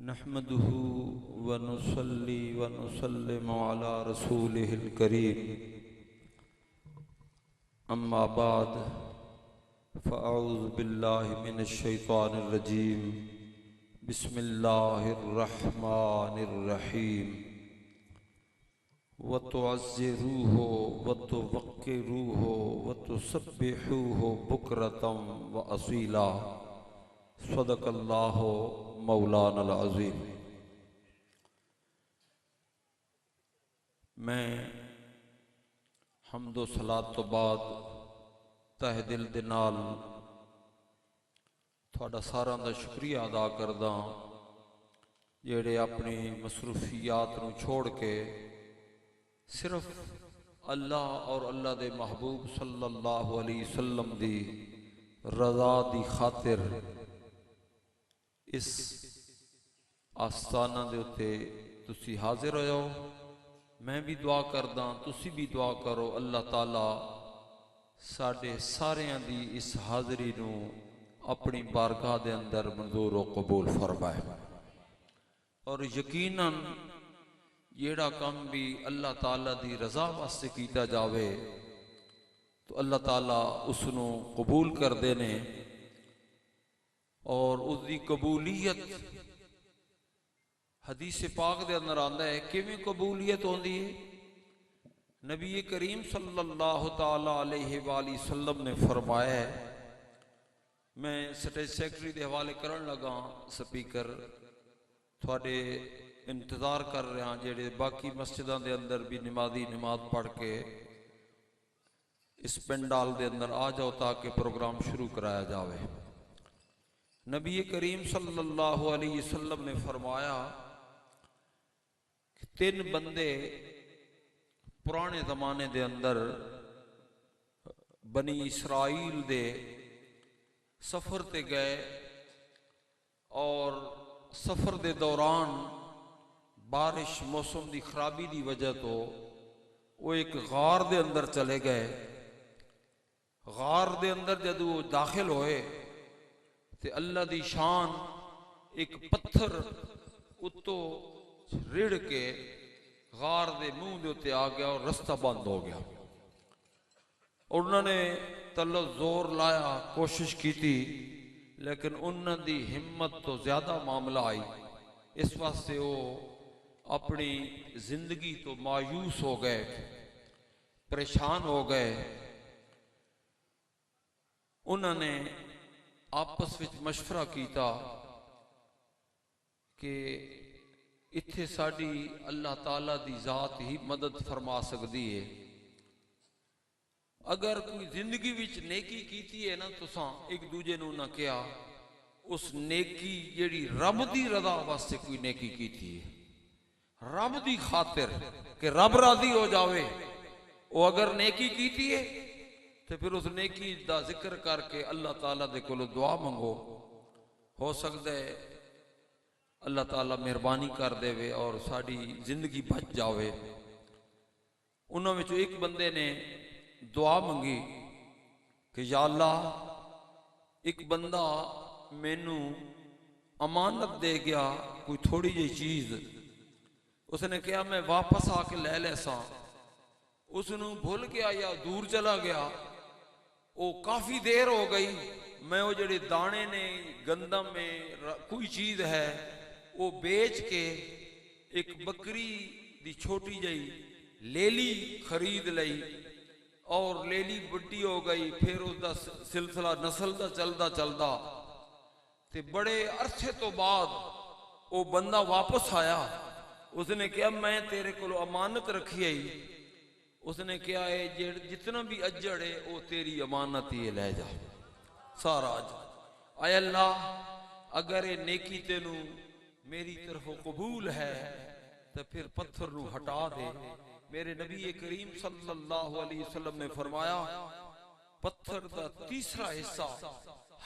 नहमदुहु व नुसल्ली व नुसल्लिमु अला रसूलिहिल करीम। अम्मा बाद फ़अऊज़ु बिल्लाहि मिनश शैतानिर रजीम। बिस्मिल्लाहिर रहमानिर रहीम। व तुअज़्ज़िरूहु व तुवक्किरूहु व तुसब्बिहूहु बुक्रतम व असीला। सदक़ल्लाहु मौलानल अज़ीम। मैं हम्दो सलात तो बाद तहे दिल दे नाल तुहाडा सारां दा शुक्रिया अदा करदा जेड़े अपनी मसरूफियात नूं छोड़ के सिर्फ अल्लाह और अल्लाह दे महबूब सल्लल्लाहु अलैहि वसल्लम दी रज़ा दी खातिर इस आस्थाना दे उत्ते तुसी हाजिर हो। मैं भी दुआ करदा, तुसी भी दुआ करो, अल्लाह ताला साडे सारियां दी इस हाज़री नूं अपनी बारगाह दे अंदर मंजूर व कबूल फरमाए। और यकीनन जेड़ा काम भी अल्लाह ताला दी रज़ा वास्ते कीता जावे तो अल्लाह ताला उसनूं कबूल करदे ने। और उसकी कबूलियत हदीस पाक दे अंदर आंदा है। किवें कबूलियत होंदी है? नबी करीम सल्लल्लाहु ताला अलैहि वसल्लम ने फरमाया है। मैं स्टेज सैकटरी के हवाले करन लगा, स्पीकर थोड़े इंतजार कर रहा जेड़े बाकी मस्जिदों के अंदर भी नमाजी नमाज पढ़ के इस पंडाल के अंदर आ जाओ ताकि प्रोग्राम शुरू कराया जाए। नबी करीम सल्लल्लाहु अलैहि वसल्लम ने फरमाया कि 3 बंदे पुराने जमाने दे अंदर बनी इसराइल दे सफर ते गए और सफर दे दौरान बारिश मौसम की खराबी की वजह तो वो एक गार दे अंदर चले गए। गार दे अंदर जदों वो दाखिल होए ते अल्लाह दी शान एक पत्थर उत्तों रिड़ के गार दे मुंह दे उत्ते आ गया और रास्ता बंद हो गया। और उन्होंने तल्लो जोर लाया, कोशिश की थी, लेकिन उन्होंने हिम्मत तो ज्यादा मामला आई। इस वास्ते वो अपनी जिंदगी तो मायूस हो गए, परेशान हो गए। उन्होंने आपस विच मशवरा किया कि इत्थे साडी अल्लाह ताला दी जात ही मदद फरमा सकती है। अगर कोई जिंदगी विच नेकी कीती है ना, तुसां एक दूजे नूं ना कहा उस नेकी जेड़ी रब दी रज़ा वास्ते कोई नेकी कीती है, रब दी खातिर कि रब राजी हो जावे, वो अगर नेकी कीती है तो फिर उस नेकी दा जिक्र करके अल्लाह ताला दे कोलों दुआ मंगो। हो सकता है अल्लाह ताला मेहरबानी कर देवे और साड़ी जिंदगी बच जावे। उन्होंने विचों एक बंदे ने दुआ मंगी कि या अल्लाह, एक बंदा मैनू अमानत दे गया कोई थोड़ी जी चीज, उसने कहा मैं वापस आके ले ले सा, उसनू भूल गया या दूर चला गया। वो काफी देर हो गई, मैं वो जड़े दाने ने गंदम में कोई चीज है वो बेच के एक बकरी दी छोटी जी लेली खरीद लई और लेली बड़ी हो गई। फिर उसका सिलसिला नस्ल का चलता चलता ते बड़े अरसे तो बाद वो बंदा वापस आया। उसने कहा मैं तेरे को अमानत रखी है। उसने कहा है जितना भी अजड़ है वो तेरी अमानत ही ले जा सारा अज। आय अल्लाह, अगर ये नेकी तेनू मेरी तरफ कबूल है तो फिर पत्थर नू हटा दे। मेरे नबी करीम सल्लल्लाहु अलैहि वसल्लम ने फरमाया पत्थर का तीसरा हिस्सा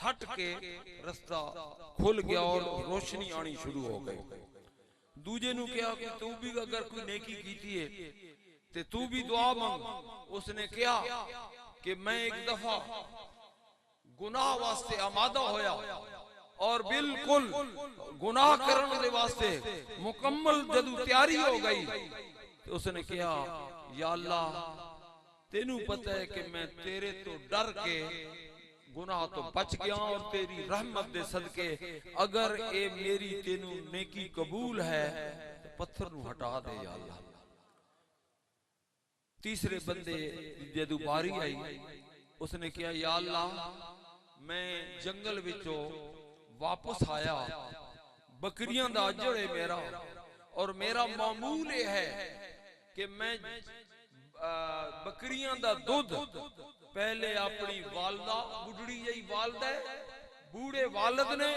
हट के रास्ता खुल गया और रोशनी आनी शुरू हो गई। दूजे नू कहा कि तू भी अगर कोई नेकी कीती है ते तू भी दुआ मांग। उसने कहा कि मैं एक दफा गुनाह वास्ते आमादा होया और बिल्कुल गुनाह करने के वास्ते मुकम्मल जदू तैयारी हो गई तो उसने कहा या अल्लाह तेनू पता है कि मैं तेरे तो डर के गुनाह तो बच गया और तेरी रहमत दे सदके अगर ए मेरी तेनू नेकी कबूल है तो पत्थर नू हटा दे या अल्लाह। तीसरे बंदे जदू बारी आई उसने कहा या अल्लाह मैं जंगल विचों वापस आया बकरियां दा अजड़ है मेरा और मेरा मामूल यह है कि मैं बकरियां दा दूध पहले अपनी वालदा बुढ़ड़ी जी वालदा बूढ़े वालद ने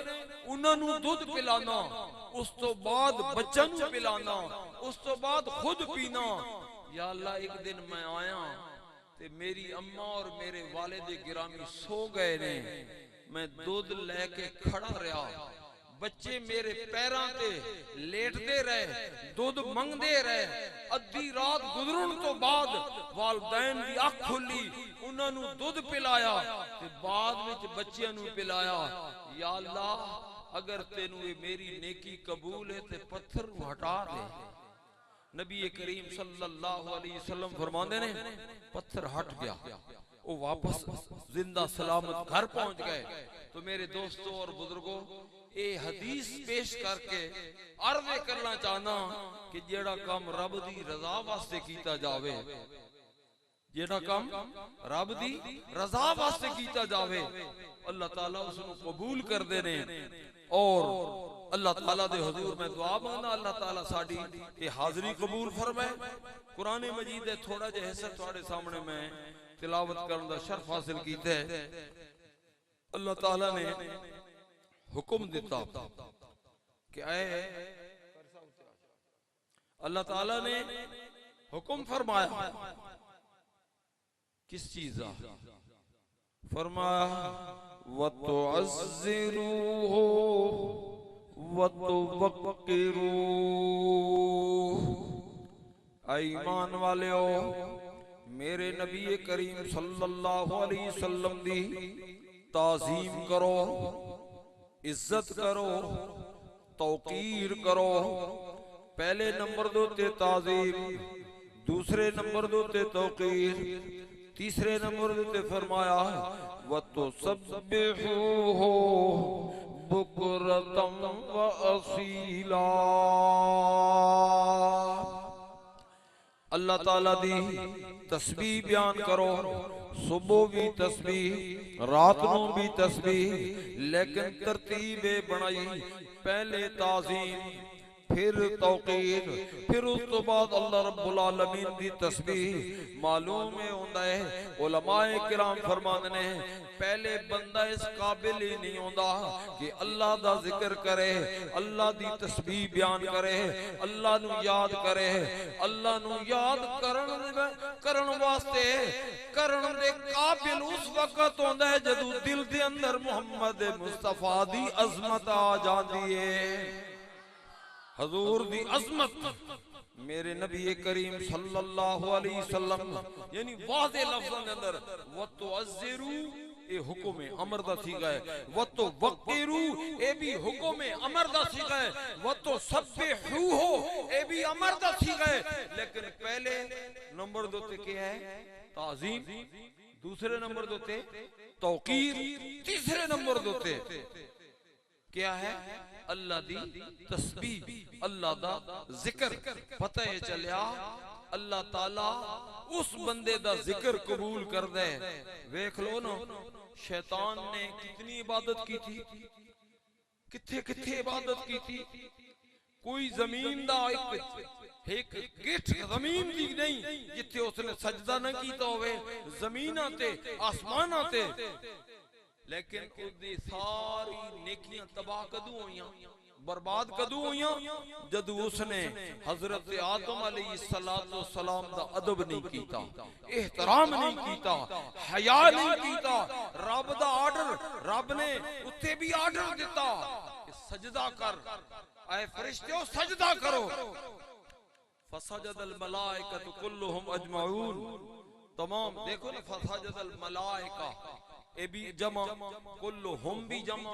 उन्होंने दूध पिलाना उस तो बाद बच्चों को पिलाना उस तो बाद खुद पीना। या अल्लाह एक दिन मैं आया ते मेरी अम्मा और मेरे वालिद गिरामी सो गए ने मैं दूध लेके खड़ा रहा बच्चे मेरे पैरों ते लेटते रहे दूध मंगते रहे अद्धी रात गुजरन तो बाद वालदैन की अख खुली उन्होंने दूध पिलाया ते बाद विच बच्चियां नू पिलाया। या अल्लाह अगर तेनू ये मेरी नेकी कबूल है ते पत्थर नू हटा दे। नबी करीम सल्लल्लाहु अलैहि वसल्लम फरमाते ने पत्थर हट गया वो वापस जिंदा सलामत घर पहुंच गए। तो मेरे दोस्तों और बुजुर्गों ये हदीस पेश करके अर्ज करना चाहना कि जेड़ा काम रब दी रजा वास्ते कीता जावे जेड़ा काम रब दी रजा वास्ते कीता जावे अल्लाह ताला उसनू कबूल करदे ने। और अल्लाह ताला दे हुजूर में दुआ मांगना अल्लाह ताला साडी ये हाजिरी कबूल फरमाए। कुरान मजीद दे थोड़ा जिहा हिस्सा तुहाडे सामने मैं तिलावत करने दा शर्फ हासिल कीता है। अल्लाह ताला ने हुक्म दिता कि अल्लाह ताला ने हुक्म फरमाया किस चीज का फरमाया वतुअज़्ज़िरूहु वतुवक्किरूहु। ईमान वालेओ मेरे नबी करीम सल्लल्लाहु अलैहि वसल्लम दी ताज़ीम करो इज्जत करो तौकीर करो। पहले नंबर दो ते ताज़ीम दूसरे नंबर दो ते तौकीर तीसरे नंबर दे फरमाया वतुसब्बिहूहु बुकरतम व असीला। अल्लाह ताला दी तस्बीह बयान करो सुबह भी तस्बीह रात नू भी तस्बीह लेकिन तरतीब बनाई पहले ताज़ीम फिर तौकीर फिर उस तो बाद अल्लाह रब्बुल आलमीन दी तस्बीह। मालूम है होंदा है उलमाए किराम फरमाते ने पहले बंदा इस काबिल ही नहीं होंदा कि अल्लाह दा जिक्र करे अल्लाह दी तस्बीह बयान करे अल्लाह नू याद करे। अल्लाह नू याद करन वास्ते करन दे काबिल उस वक्त होंदा है जदों दिल दे अंदर मुहम्मद मुस्तफा दी अजमत आ जांदी है हजूर दी अजमत। मेरे नबी करीम सल्लल्लाहु अलैहि वसल्लम यानी वाज़े लफ्ज़ों के अंदर वतुअज़्ज़िरू ये हुक्म अमर दा सीगा है वतुवक्किरू ये भी हुक्म अमर दा सीगा है वतुसब्बिहूहु ये भी अमर दा सीगा है। लेकिन पहले नंबर दो ते क्या है ताज़ीम दूसरे नंबर दो ते तौकीर तीसरे नंबर दो ते क्या है अल्लाह दी तस्बीह अल्लाह दा जिक्र। पता है चलिया अल्लाह ताला उस बंदे दा जिक्र कबूल कर दे। वेख लो ना शैतान ने कितनी इबादत की थी किथे किथे इबादत की थी। कोई जमीन दा एक गिठ जमीन दी नहीं जिथे उसने सजदा न कीता होवे जमीनां ते आसमानां ते। लेकिन उसदी सारी नेकियां तबाह कदू होइयां बर्बाद कदू होइयां जदू उसने हजरत आदम अलैहिस्सलातु वस्सलाम दा अदब नहीं कीता एहतराम नहीं कीता हया नहीं कीता। रब दा ऑर्डर रब ने उत्ते भी ऑर्डर दिता सजदा कर ऐ फरिश्तों सजदा करो। फसजदल मलाइकतु कुल्लुहुम अजमाउन तमाम देखो ना फसजदल मलाइका ए भी जमा, कुल्लुहुम भी जमा,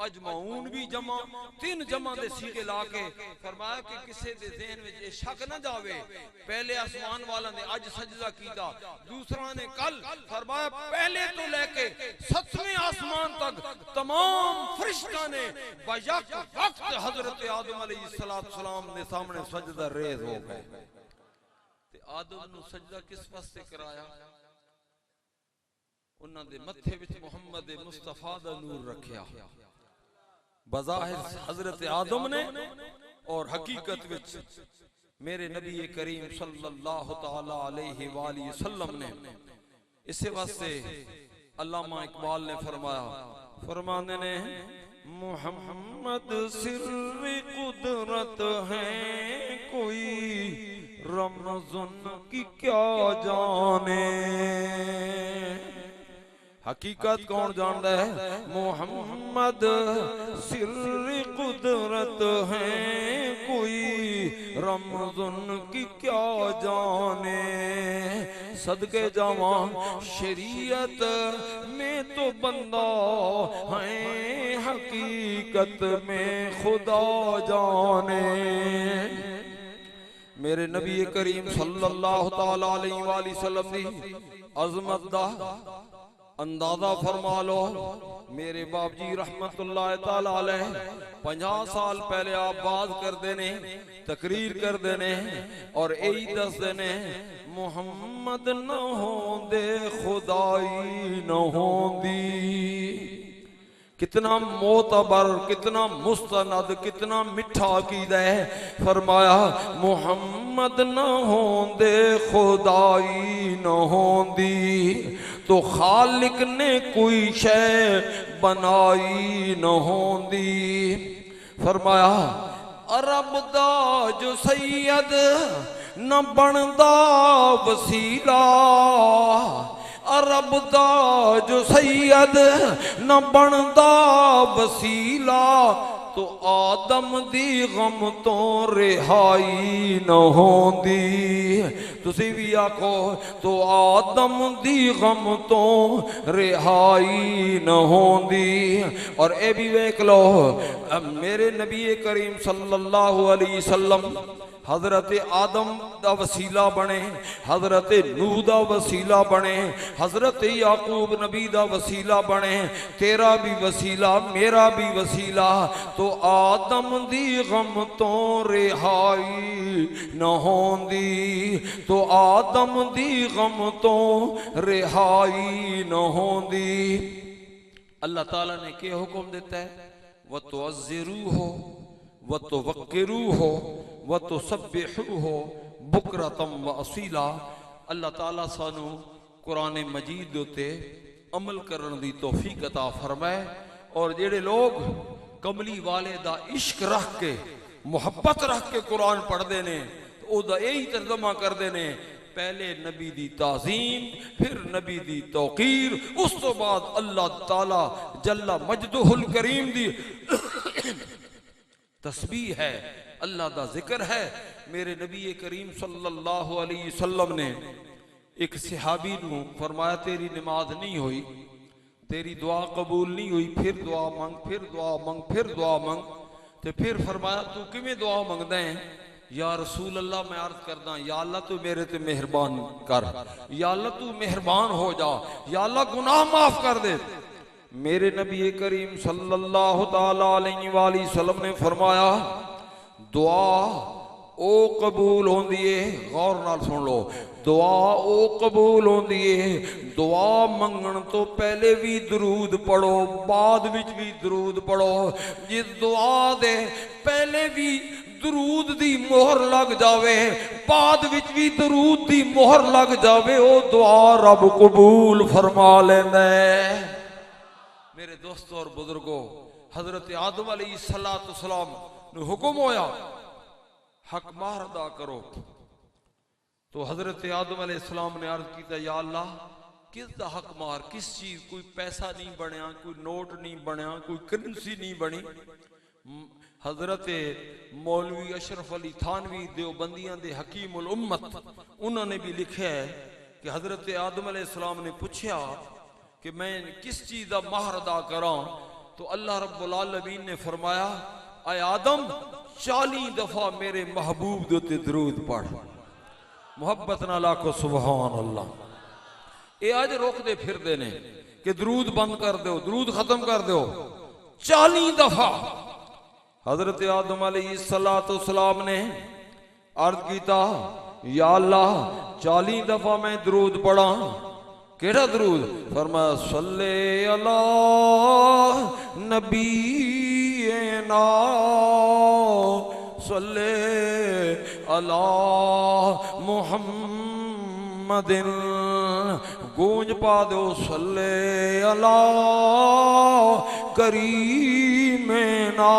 अजमाउन भी जमा, तीन जमा दे सीगे ला के फरमाया कि किसी दे ज़हन विच ये शक ना जावे पहले आसमान वाला ने अज सजदा कीता, दूसरा ने कल, फरमाया पहले तो लेके 7वें आसमान तक तमाम फरिश्ता ने बयक वक्त हजरत आदम अलैहिस्सलाम ने सामने सजदा रेज हो गए। ते आदम नु सजदा किस वास्ते कराया? उन्हां दे मत्थे विच मुहम्मद मुस्तफा दा नूर रखिया। बज़ाहिर हजरत आदम ने और हकीकत विच मेरे नबी करीम सल्लल्लाहु तआला अलैहि वसल्लम ने। इस वास्ते अल्लामा इकबाल ने फरमाया, फरमाने ने मुहम्मद सिर्र कुदरत है कोई रमज़ुन की क्या जाने। हकीकत कौन जानता है? मोहम्मद सिर्र कुदरत है कोई रमज़ुन की क्या जाने। सदके जावा शरीयत में तो बंदा है हकीकत में खुदा जाने। मेरे नबी करीम सल्लल्लाहु तआला अलैहि वसल्लम दी अज़मत दा अंदाजा फरमा लो। मेरे बाप जी रहमतुल्लाह ताला अलैह 50 साल पहले आप बात करते ने, तकरीर करते ने और यही दसते ने मुहम्मद न होंदे खुदाई न होंदी। कितना मोतबर, कितना मुस्तनद, कितना मिठा अकीदा है। फरमाया मुहम्मद न होंदे खुदाई न होंदी, तो खालिक ने कोई शय बनाई न होंदी। फरमाया अरब दा जो सैयद न बनदा वसीला, अरब दा जो सैयद न बनदा वसीला, तो आदम दी गम तो रिहाई न होंदी। तुसी भी आखो तो आदम दी गम तो रिहाई न होंदी। और ए भी वेख लो मेरे नबी करीम सल्लल्लाहु अलैहि वसल्लम हजरत आदम दा वसीला बने, हजरत नूह दा वसीला बने, हजरत याकूब नबी दा वसीला बने। तेरा भी वसीला मेरा भी वसीला, तो आदम दी गम तो रिहाई न होंदी, तो आदम दी गम तो रिहाई न होंदी। अल्लाह ताला ने क्या हुक्म देता है? व तो अज़्ज़िरू हो व तो वक्किरू हो व तो सब्बिहू हो बुकरतम व असीला। अल्लाह ताला सानू कुरान मजीद उत्ते अमल करने की तौफीक अता फरमाए। और जेड़े लोग कमली वाले दा इश्क रख के मुहब्बत रख के कुरान पढ़ते ने, ओदा यही तर्जमा करते ने, पहले नबी दी ताज़ीम, फिर नबी दी तौकीर, उस तो बाद अल्लाह ताला जल्ला मजदुहुल करीम दी तस्बीह है, अल्लाह दा जिक्र है। मेरे नबी करीम सल्लल्लाहु अलैहि वसल्लम ने एक सहाबी नू फरमाया तेरी नमाज नहीं हुई, तेरी दुआ कबूल नहीं हुई, फिर दुआ मंग, फिर दुआ मंग, फिर दुआ मंग। तो फिर फरमाया तू किवें दुआ मंगदा है? या रसूल अल्लाह मैं अर्ज करदा, या अल्लाह तू मेरे ते मेहरबान कर, या अल्लाह तू मेहरबान हो जा, या अल्लाह गुनाह माफ कर दे। मेरे नबी करीम सल्लल्लाहु ताला अलैहि वसल्लम ने फरमाया दुआ ओ कबूल होंदी है। गौर नाल सुन लो, दुआ ओ कबूल होंदी है। दुआ मंगण तो पहले भी दरूद पढ़ो, बाद विच भी दरूद पढ़ो। जिस दुआ दे पहले भी दरूद दी मोहर लग जावे, बाद विच भी दरूद दी मोहर लग जावे, ओ दुआ रब कबूल फरमा लेंदा है। मेरे दोस्तों और बुजुर्गों, हजरत आदम अलैहिस्सलाम ने हुक्म होया हक मार अदा करो। तो हजरत आदम अलैहिस्सलाम ने अर्ज किया या अल्लाह किस दा हक मार, किस चीज? कोई पैसा नहीं बनया, कोई नोट नहीं बनया, कोई करेंसी नहीं बनी। हजरत मौलवी अशरफ अली थानवी देवबंदियां दे हकीमुल उम्मत, उन्होंने भी लिखा है कि हजरत आदम अलैहिस्सलाम ने पूछा कि मैं किस चीज का माहर अदा करा, तो अल्लाह रब्बुल आलमीन ने फरमाया, आए आदम 40 दफा मेरे महबूब दे उत्ते दरूद पढ़। मुहब्बत नाल आखो सुभान अल्लाह। ये अज रोकते फिरते ने कि दरूद बंद कर दो, दरूद खत्म कर दो। 40 दफा हजरत आदम अलैहिस्सलाम ने अर्ज किया, या अल्लाह 40 दफा मैं दरूद पढ़ा। केड़ा दरूद? फरमाया सल्ले अला नबीना सल्ले अला मुहम्मदिन। गूंज पा दो सल्ले अला करीमेना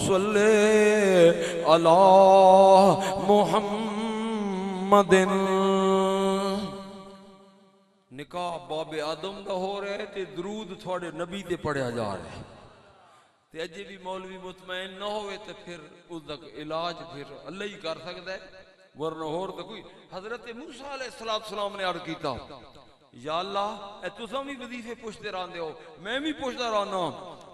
सल्ले अला मुहम्मदिन। निकाह बाबे आदम का हो रहा है ते दरूद थोड़े नबी ते पढ़िया जा रहा है। ते अजे भी मौलवी मुतमैन न होवे तो फिर उसका इलाज फिर अल्लाह ही कर सकता है, वरना होर तो कोई। हजरत मूसा अलैहिस्सलाम ने अर्ज किया, या अल्लाह तुसां भी वजीफे पुछते रहंदे हो, मैं भी पुछदा रहना,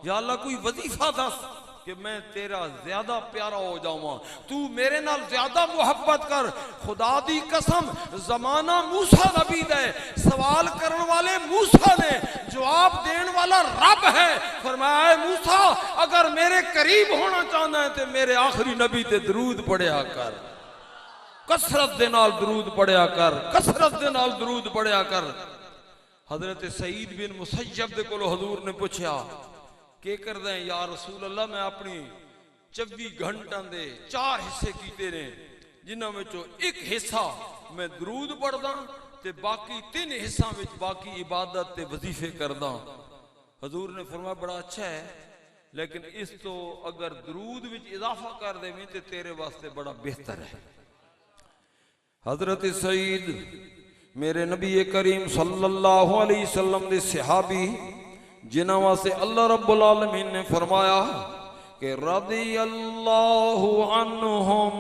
या अल्लाह कोई वजीफा दस कि मैं तेरा ज्यादा प्यारा हो जाऊं, तू मेरे नाल ज्यादा मुहब्बत कर। खुदा दी कसम, जमाना मूसा नबी दे, सवाल करने वाले मूसा ने, जवाब देने वाला रब है। फरमाया मूसा अगर मेरे करीब होना चाहना है तो मेरे आखिरी नबी ते दरूद पढ़िया कर, कसरत दे नाल दरूद पढ़िया कर, कसरत दे नाल दरूद पढ़िया कर। हजरत सईद बिन मुसय्यब दे कोलों हजूर ने पूछा के कर दे या रसूल अल्लाह, मैं अपनी 24 घंटा दे 4 हिस्से कीते ने, जिन्हां विचों एक हिस्सा मैं दरूद पढ़दा ते बाकी 3 हिस्सा विच बाकी इबादत ते वजीफे करदा। हजूर ने फरमाया बड़ा अच्छा है, लेकिन इस तो अगर दरूद विच इजाफा कर देवें ते तेरे वास्ते बड़ा बेहतर है। हजरत सईद मेरे नबी करीम सल्लल्लाहु अलैहि वसल्लम दे सहाबी, जिन्हां वास्ते अल्लाह रब्बुल आलमीन ने फरमाया कि रदियल्लाहु अन्हुम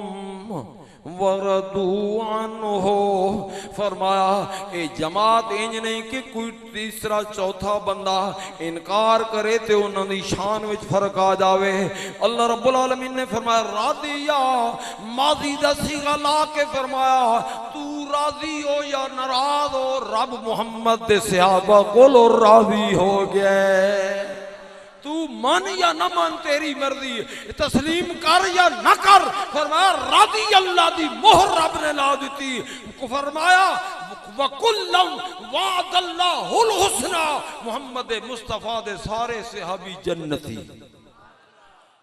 वरदू अन्हु। फरमाया ए जमात इंज नहीं कि कोई तीसरा चौथा बंदा इनकार करे तो उन्होंने शान विच फर्क आ जावे। अल्लाह रब्बुल आलमीन ने फरमाया रादिया, माजी दा सीगा ला के फरमाया तू राजी हो या नाराज हो, रब मुहम्मद दे सहाबा कोलो राजी हो गया। तू मन या न मन तेरी मर्जी, तस्लीम कर या न कर। फरमाया राजी अल्लाह दी मोहर रब ने ला दी। फरमाया वकुल्लम वादल्लाहुल हुस्ना, मुहम्मद मुस्तफा दे सारे सहाबी जन्नती।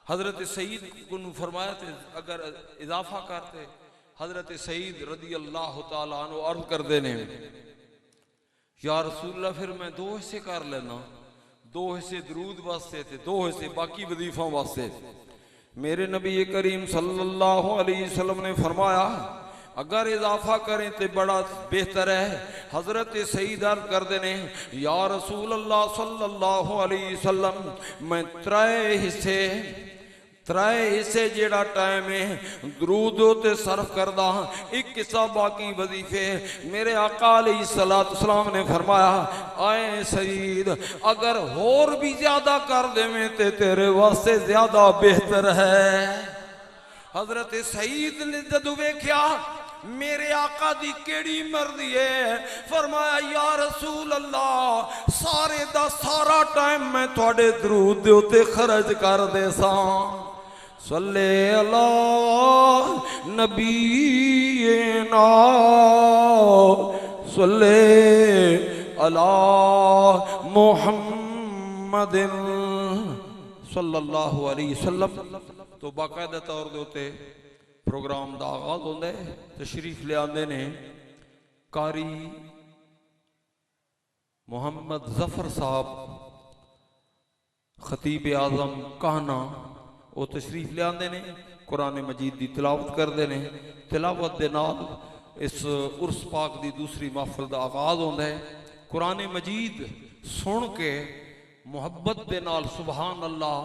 हजरत सईद को फरमाया अगर इजाफा करते, हजरत सईद रदी अल्लाह तआला अन्हु अर्ज करते ने, या रसूलल्लाह फिर मैं 2 हिस्से कर लेना, 2 हिस्से दरूद वास्ते थे, 2 हिस्से बाकी वजीफों वास्ते। मेरे नबी करीम सल्लल्लाहु अलैहि वसल्लम ने फरमाया अगर इजाफा करें तो बड़ा बेहतर है। हजरत सईद अर्ज करते ने, या रसूल अल्लाह सल्लल्लाहु अलैहि वसल्लम मैं 3 हिस्से जेड़ा टाइम है दरूद ते सर्फ करदा, 1 हिस्सा बाकी वजीफे। मेरे आका अलैहिस्सलाम ने फरमाया आए सईद अगर होर भी ज्यादा कर देवें ते तेरे वास्ते ज्यादा बेहतर है। हजरत सईद ने जदों वेख्या मेरे आका दी केड़ी मर्जी है, फरमाया या रसूल अल्लाह सारे दा सारा टाइम मैं थोड़े दरूद दे उत्ते खर्च कर दे सां। सल्ले अला नबीना सल्ले अला मुहम्मदिन सल्लल्लाहु अलैहि वसल्लम। तो बाकायदा तौर दे उत्ते प्रोग्राम का आगाज होंदा है। तशरीफ ले आंदे ने कारी मोहम्मद जफर साहब खतीब आजम कहना, वो तशरीफ ले आंदे ने, कुरान मजीद की तिलावत करते हैं। तिलावत के नाल इस उर्स पाक की दूसरी महफिल का आगाज होंदा है। कुरान मजीद सुन के मुहब्बत के नाल सुबहान अल्लाह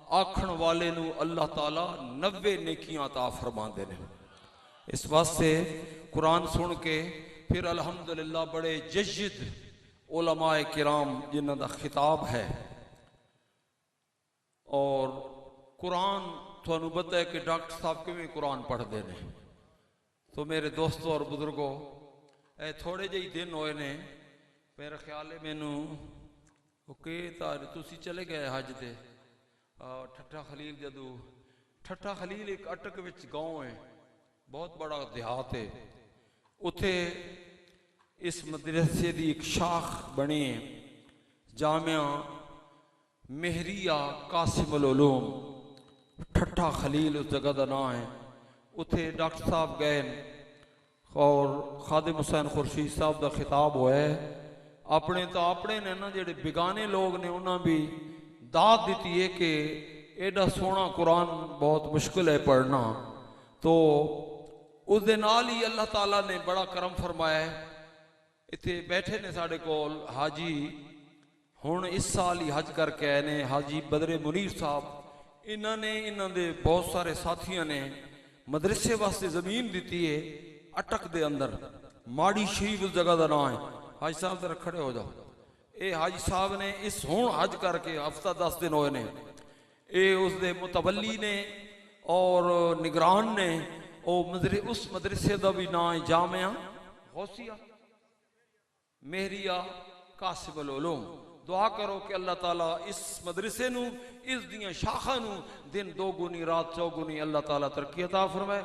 आखण वाले नू अल्लाह ताला 90 नेकियां अता फरमाते हैं। इस वास्ते कुरान सुन के फिर अल्हम्दुलिल्लाह बड़े जज्जिद उलमाए किराम जिन्हां दा खिताब है। और कुरान थानू पता है कि डॉक्टर साहब किवें कुरान पढ़ते हैं। तो मेरे दोस्तों और बुजुर्गों, ए थोड़े जे दिन होए ने, मेरा ख्याल है मैनू ओके तुसी चले गए हज ते ठट्ठा खलील, जदू ठट्ठा खलील एक अटक विच गांव है, बहुत बड़ा देहात है। उथे इस मदरसे की एक शाख बनी है, जामिया मेहरिया कासिमुल उलूम, ठट्ठा खलील उस जगह का नाम है। उथे डॉक्टर साहब गए और खादिम हुसैन खुर्शीद साहब का खिताब होया है। अपने तो अपने ने ना जेडे बेगाने लोग ने उन्हें भी दाद दी है कि एडा सोहना कुरान बहुत मुश्किल है पढ़ना। तो उस दे नाल ही अल्लाह ताला ने बड़ा करम फरमाया है। इतने बैठे ने साढ़े कोल हाजी, हुण इस साल ही हज करके आए ने, हाजी बदरे मुनीर साहब। इन्होंने इन्हों दे बहुत सारे साथियों ने मदरसे वास्ते जमीन दी है अटक दे अंदर, माड़ी शरीफ उस जगह का नाम है। हाजी साहब जरा खड़े हो जाओ। ये हाजी साहब ने इस हुण हज करके हफ्ता 10 दिन होए ने, ये उसके मुतवली ने और निगरान ने। उस मदरसे का भी नाम है जामिया गौसिया मेहरिया कासिमुल उलूम। दुआ करो कि अल्लाह ताला इस मदरसे नू, इस दियां शाखा नू दिन 2 गुनी रात 4 गुनी अल्लाह ताला तरक्की अता फरमाए।